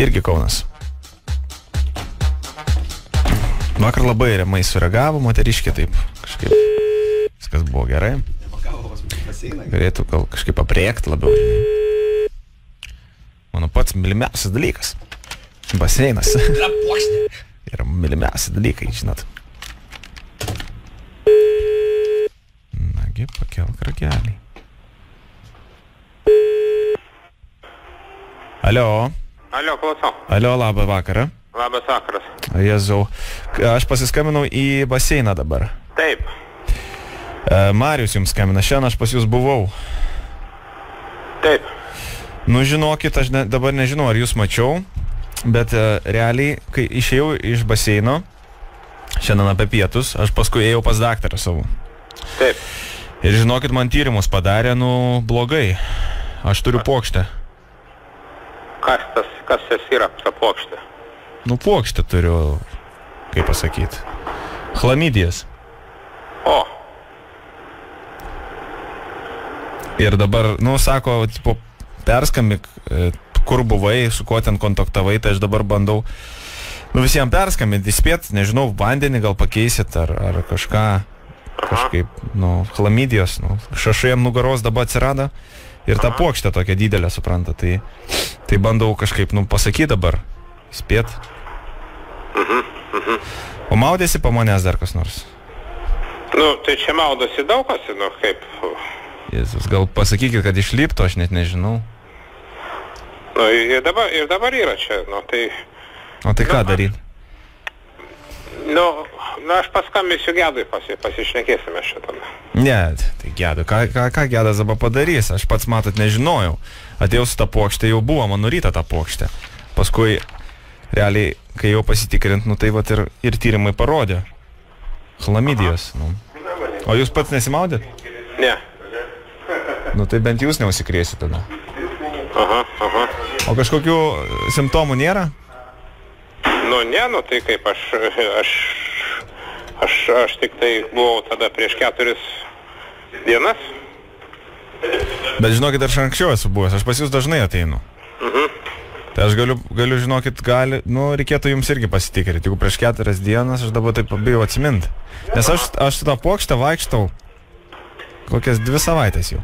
Irgi Kaunas. Vakar labai remai sureagavo, moteriškė taip kažkaip. Viskas buvo gerai. Galėtų gal kažkaip apriekti labiau. Mano pats mylimiausias dalykas. Baseinas. Yra mylimiausi dalykai, žinot. Nagi, pakelk ragelį. Alio. Alio, klausau. Alio, labą vakarą. Labas vakaras. Jėzau. Aš pasiskambinau į baseiną dabar. Taip. Marius jums skambina. Šiandien aš pas jūs buvau. Taip. Nu, žinokit, aš dabar nežinau, ar jūs mačiau, bet realiai, kai išėjau iš baseino, šiandien apie pietus, aš paskui ėjau pas daktarą savo. Taip. Ir žinokit, man tyrimus padarė, nu, blogai. Aš turiu puokštę. Kas tas yra, ta puokštė? Nu, puokštę turiu, kaip pasakyti, chlamydijas. O. Ir dabar, nu, sako, tipo, perskambik, kur buvai, su kuo ten kontaktavai, tai aš dabar bandau, nu, visiems perskambinti, įspėt, nežinau, vandenį gal pakeisit, ar kažką, kažkaip, nu, chlamydijos, nu, šašai ant nugaros dabar atsirado, ir ta puokštė tokia didelė, supranta, tai bandau kažkaip, nu, pasakyti dabar, įspėt. O maudėsi po manęs dar kas nors? Nu, tai čia maudosi daug kas, nu, kaip... Jėzus, gal pasakykit, kad išliptų, aš net nežinau. Nu, ir dabar yra čia, nu, tai... O tai ką daryt? Nu, aš paskambinsiu Gedui, pasišnekėsime šitą. Ne, tai Gedui, ką Gedas dabar padarys? Aš pats, matot, nežinojau. Atėjau su tą puokštę, jau buvo man nuryta tą puokštę. Paskui, realiai, kai jau pasitikrint, nu tai vat ir tyrimai parodė. Chlamydijos, nu. O jūs pats nesimaudėt? Ne. Nu tai bent jūs neusikrėsit tada. Aha. O kažkokių simptomų nėra? Nu, ne, nu tai kaip aš tik tai buvau tada prieš 4 dienas. Bet žinokit, aš anksčiau esu buvęs, aš pas jūs dažnai ateinu. Tai aš galiu žinokit, nu, reikėtų jums irgi pasitikrinti. Jeigu prieš 4 dienas, aš dabar taip pabijau atsiminti. Nes aš su tą puokštę vaikštau kokias 2 savaitės jau.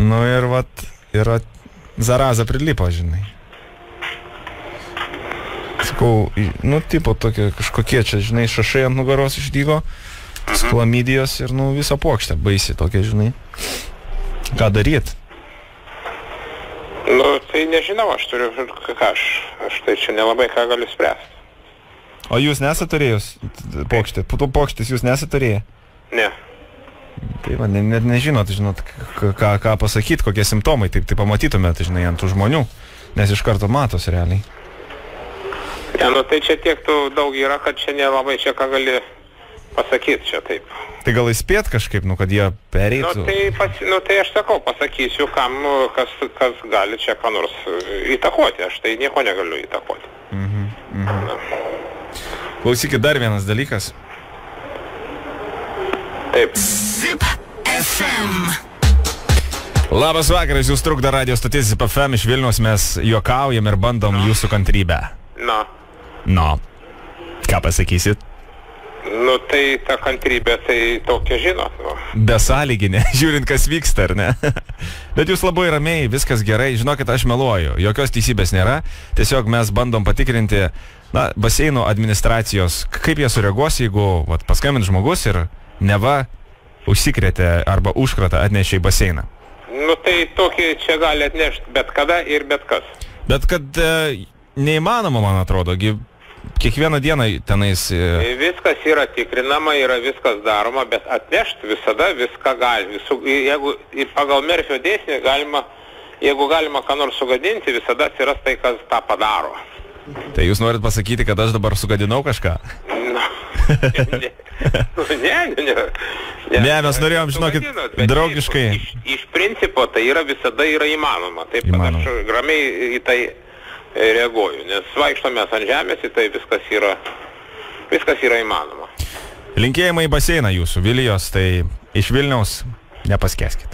Nu ir vat, yra zaraza prilipo, žinai. Sakau, nu, tipo tokie kažkokie čia, žinai, šašai ant nugaros išdygo, chlamydijos ir, nu, visą puokštę baisi tokia, žinai. Ką daryt? Nu, tai nežinau, aš turiu, aš tai čia nelabai ką galiu spręsti. O jūs nesat turėjus puokštę? Po to puokštės jūs nesat turėję? Ne. Tai va, net nežinot, ką pasakyti, kokie simptomai, taip pamatytumėt, žinai, ant tų žmonių, nes iš karto matos realiai. Ne, nu tai čia tiek daug yra, kad čia nelabai čia ką gali pasakyti čia taip. Tai gal įspėt kažkaip, nu, kad jie pereitų? Nu tai aš sakau, pasakysiu, kas gali čia ką nors įtakoti, aš tai nieko negaliu įtakoti. Klausykit, dar vienas dalykas. Taip. Zip FM. Labas vakaras, jūs trukdo radio stotis Zip FM iš Vilniaus, mes juokaujam ir bandom jūsų kantrybę. No. Ką pasakysit? Nu tai ta kantrybė, tai tokia žinot. Nu. Besąlyginė, žiūrint kas vyksta, ar ne? Bet jūs labai ramiai, viskas gerai, žinokit, aš meluoju, jokios teisybės nėra, tiesiog mes bandom patikrinti, na, baseino administracijos, kaip jie sureaguos, jeigu paskambint žmogus ir neva užsikrėtė arba užkratą atnešė į baseiną. Nu tai tokį čia gali atnešti bet kada ir bet kas. Bet kad neįmanoma, man atrodo, kiekvieną dieną tenais... Viskas yra tikrinama, yra viskas daroma, bet atnešti visada viską gali. Jeigu pagal Merfio dėsnį jeigu galima ką nors sugadinti, visada atsiras tai, kas tą padaro. Tai jūs norit pasakyti, kad aš dabar sugadinau kažką? Ne, mes norėjom, žinokit, draugiškai. Iš principo tai visada yra įmanoma. Taip, kad aš ramiai į tai reaguoju, nes vaikštomės ant žemės, į tai viskas yra įmanoma. Linkėjimai į baseiną jūsų, Vilijos, tai iš Vilniaus nepaskęskit.